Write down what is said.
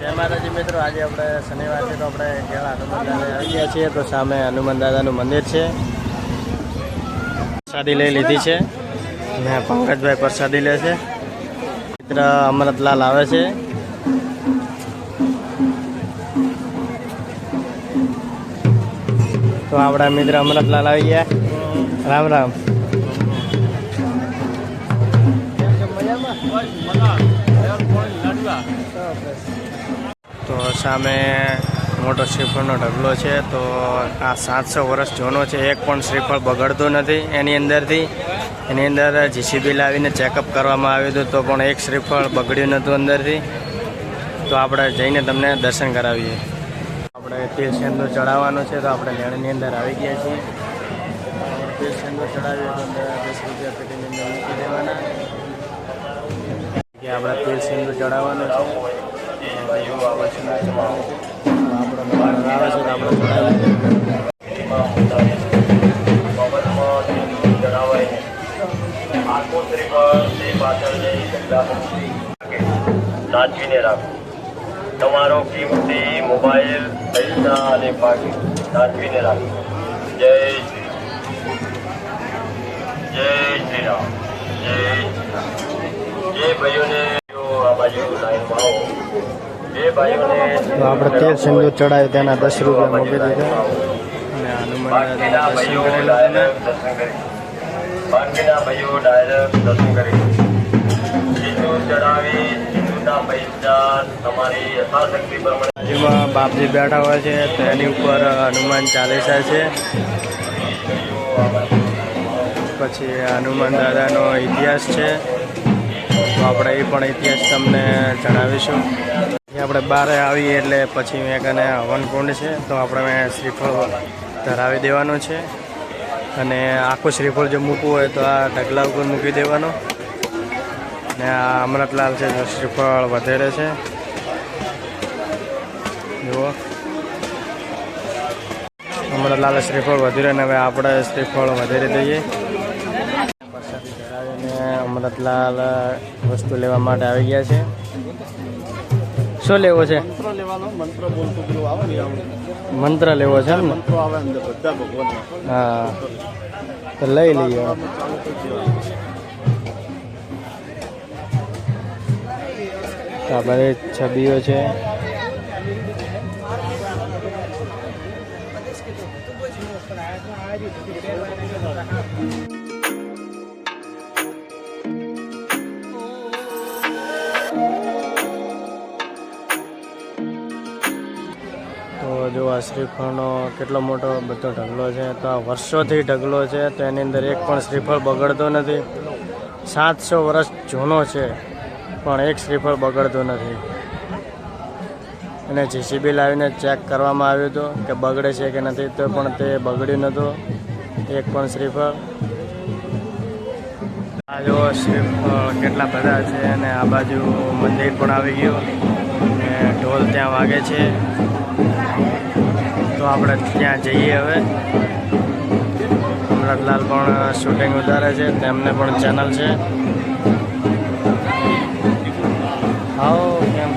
જય માતાજી મિત્રો, આજે આપણે શનિવાર છે તો આપણે કેળા હનુમાન દાદા આવી ગયા છીએ. તો સામે હનુમાન દાદાનું મંદિર છે. પ્રસાદી લઈ લીધી છે ને પંકજભાઈ પ્રસાદી લે છે. મિત્ર અમરતલાલ આવે છે. તો આપણા મિત્ર અમરતલાલ આવી ગયા. રામ રામ. તો સામે મોટો શ્રીફળનો ઢગલો છે. તો આ 700 વર્ષ જૂનો છે. એક પણ શ્રીફળ બગડતું નથી એની અંદરથી. એની અંદર જીસીબી લાવીને ચેકઅપ કરવામાં આવ્યું હતું તો પણ એક શ્રીફળ બગડ્યું નહોતું અંદરથી. તો આપણે જઈને તમને દર્શન કરાવીએ. આપણે તેલ સિંદૂર ચડાવવાનું છે તો આપણે લેણની અંદર આવી ગયા છીએ. તેલ સિંદૂર ચડાવીએ તો 10 રૂપિયા પેટીની અંદર મૂકી દેવાના. આપણે તેલ સિંદૂર ચડાવવાનું છે. સાચવીને રાખો. તમારો કિંમતી મોબાઈલ, પૈસા અને પાકીટ સાચવીને રાખો. જય શ્રી રામ. જે ભાઈઓને આ બાજુ લાઈનમાં આવો. તો આપણે તેલ સિંદૂર ચડાવ્યું તેના 10 રૂપિયા મૂકી દીધા અને હનુમાન બાકીના ભાઈઓ ડાયરેક્ટ દર્શન કરી સિંદૂર ચડાવી સિંદૂરના પૈસા તમારી યથાશક્તિ પ્રમાણે. બાજુમાં બાપજી બેઠા હોય છે તો એની ઉપર હનુમાન ચાલીસા છે. પછી હનુમાન દાદાનો ઇતિહાસ છે તો આપણે એ પણ ઇતિહાસ તમને જણાવીશું. આપણે બહાર આવીએ એટલે પછી મેં કને હવનકુંડ છે તો આપણે શ્રીફળ ધરાવી દેવાનું છે. અને આખું શ્રીફળ જો મૂકવું હોય તો આ ઢગલા ઉપર મૂકી દેવાનું. ને આ અમરતલાલ છે તો શ્રીફળ વધેરે છે. જુઓ અમરતલાલ શ્રીફળ વધેરે ને હવે આપણે શ્રીફળ વધેરે દઈએ. પ્રસાદી ધરાવીને અમરતલાલ વસ્તુ લેવા માટે આવી ગયા છે. શું લેવો છે? મંત્ર લેવો છે એમ ને? હા તો લઈ લઈએ. આ બધી છબીઓ છે. જો આ શ્રીફળનો કેટલો મોટો બધો ઢગલો છે. તો આ વર્ષોથી ઢગલો છે તો એની અંદર એક પણ શ્રીફળ બગડતો નથી. 700 વર્ષ જૂનો છે પણ એક શ્રીફળ બગડતું નથી. અને જીસીબી લાવીને ચેક કરવામાં આવ્યું હતું કે બગડે છે કે નથી તો પણ તે બગડ્યું નહોતું એક પણ શ્રીફળ. આ જો શ્રીફળ કેટલા બધા છે અને આ બાજુ મંદિર પણ આવી ગયું અને ઢોલ ત્યાં વાગે છે. તો આપણે ત્યાં જઈએ. હવે અમરતલાલ પણ શૂટિંગ ઉતારે છે. તેમને પણ ચેનલ છે. આવો કેમ